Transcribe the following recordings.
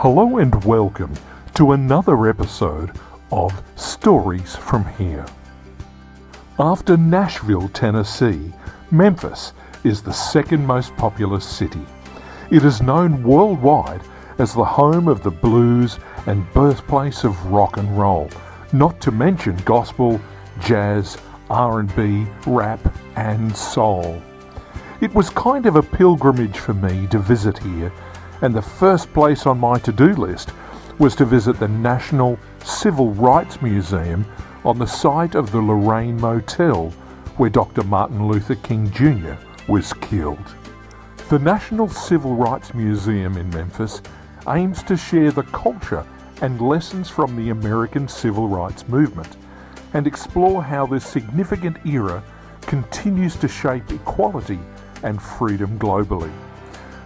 Hello and welcome to another episode of Stories from Here. After Nashville, Tennessee, Memphis is the second most populous city. It is known worldwide as the home of the blues and birthplace of rock and roll, not to mention gospel, jazz, R&B, rap and soul. It was kind of a pilgrimage for me to visit here, and the first place on my to-do list was to visit the National Civil Rights Museum on the site of the Lorraine Motel where Dr. Martin Luther King Jr. was killed. The National Civil Rights Museum in Memphis aims to share the culture and lessons from the American Civil Rights Movement and explore how this significant era continues to shape equality and freedom globally.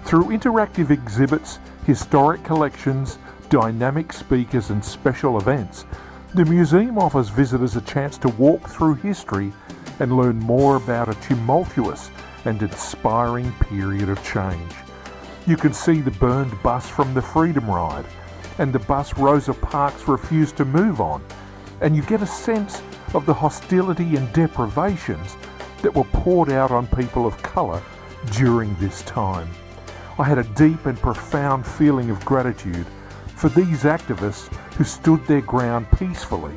Through interactive exhibits, historic collections, dynamic speakers and special events, the museum offers visitors a chance to walk through history and learn more about a tumultuous and inspiring period of change. You can see the burned bus from the Freedom Ride and the bus Rosa Parks refused to move on, and you get a sense of the hostility and deprivations that were poured out on people of colour during this time. I had a deep and profound feeling of gratitude for these activists who stood their ground peacefully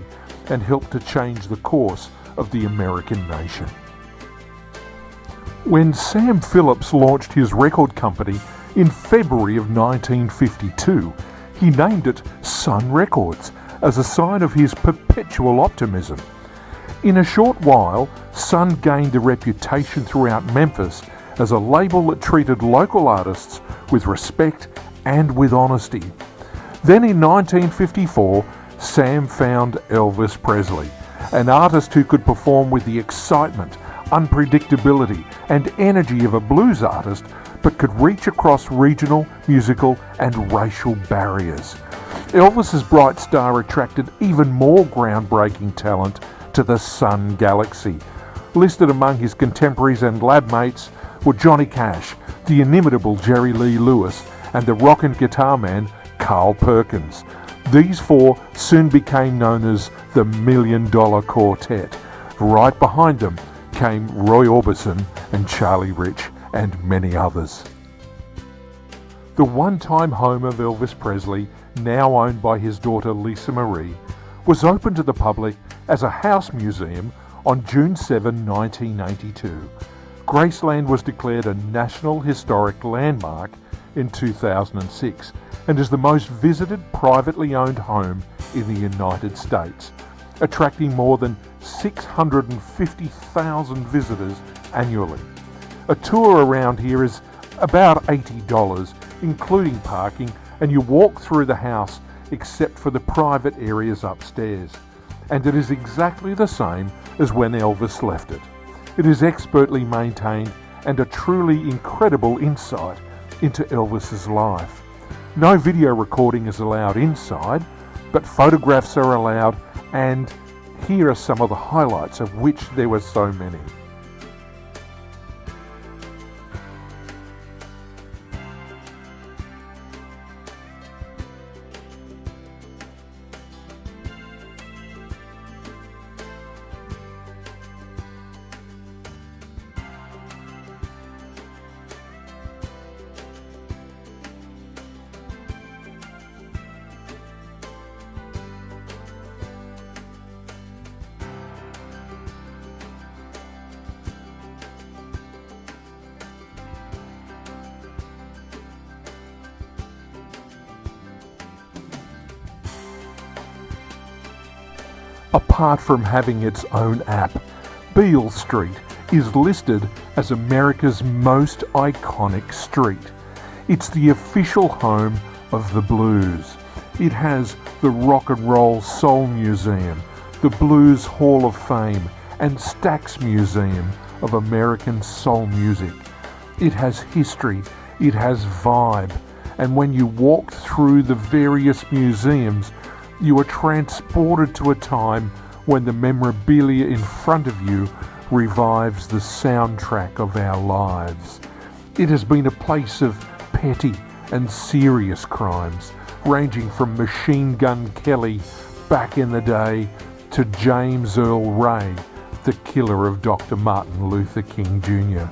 and helped to change the course of the American nation. When Sam Phillips launched his record company in February of 1952, he named it Sun Records as a sign of his perpetual optimism. In a short while, Sun gained a reputation throughout Memphis as a label that treated local artists with respect and with honesty. Then in 1954, Sam found Elvis Presley, an artist who could perform with the excitement, unpredictability and energy of a blues artist, but could reach across regional, musical and racial barriers. Elvis's bright star attracted even more groundbreaking talent to the Sun Galaxy. Listed among his contemporaries and lab mates were Johnny Cash, the inimitable Jerry Lee Lewis, and the rock and guitar man Carl Perkins. These four soon became known as the $1 Million Quartet. Right behind them came Roy Orbison and Charlie Rich and many others. The one-time home of Elvis Presley, now owned by his daughter Lisa Marie, was opened to the public as a house museum on June 7, 1982. Graceland was declared a National Historic Landmark in 2006 and is the most visited privately owned home in the United States, attracting more than 650,000 visitors annually. A tour around here is about $80, including parking, and you walk through the house except for the private areas upstairs. And it is exactly the same as when Elvis left it. It is expertly maintained and a truly incredible insight into Elvis's life. No video recording is allowed inside, but photographs are allowed, and here are some of the highlights, of which there were so many. Apart from having its own app, Beale Street is listed as America's most iconic street. It's the official home of the blues. It has the Rock and Roll Soul Museum, the Blues Hall of Fame, and Stax Museum of American Soul Music. It has history, it has vibe, and when you walk through the various museums, you are transported to a time when the memorabilia in front of you revives the soundtrack of our lives. It has been a place of petty and serious crimes, ranging from Machine Gun Kelly back in the day to James Earl Ray, the killer of Dr. Martin Luther King Jr.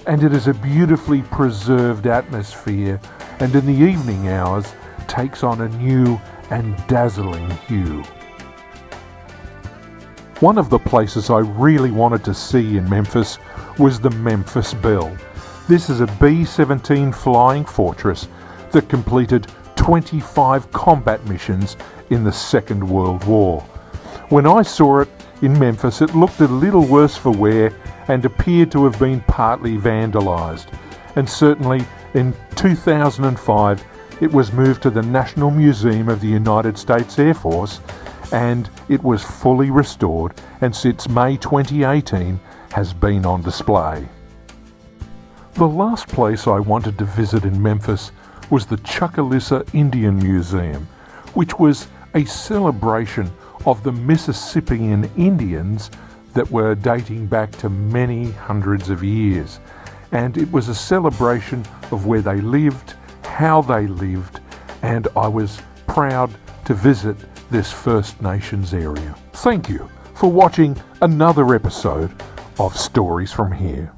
And it is a beautifully preserved atmosphere, and in the evening hours takes on a new and dazzling hue. One of the places I really wanted to see in Memphis was the Memphis Belle. This is a B-17 flying fortress that completed 25 combat missions in the Second World War. When I saw it in Memphis, it looked a little worse for wear and appeared to have been partly vandalised. And certainly in 2005 it was moved to the National Museum of the United States Air Force, and it was fully restored, and since May 2018 has been on display. The last place I wanted to visit in Memphis was the Chucalissa Indian Museum, which was a celebration of the Mississippian Indians that were dating back to many hundreds of years. And it was a celebration of where they lived, how they lived, and I was proud to visit this First Nations area. Thank you for watching another episode of Stories from Here.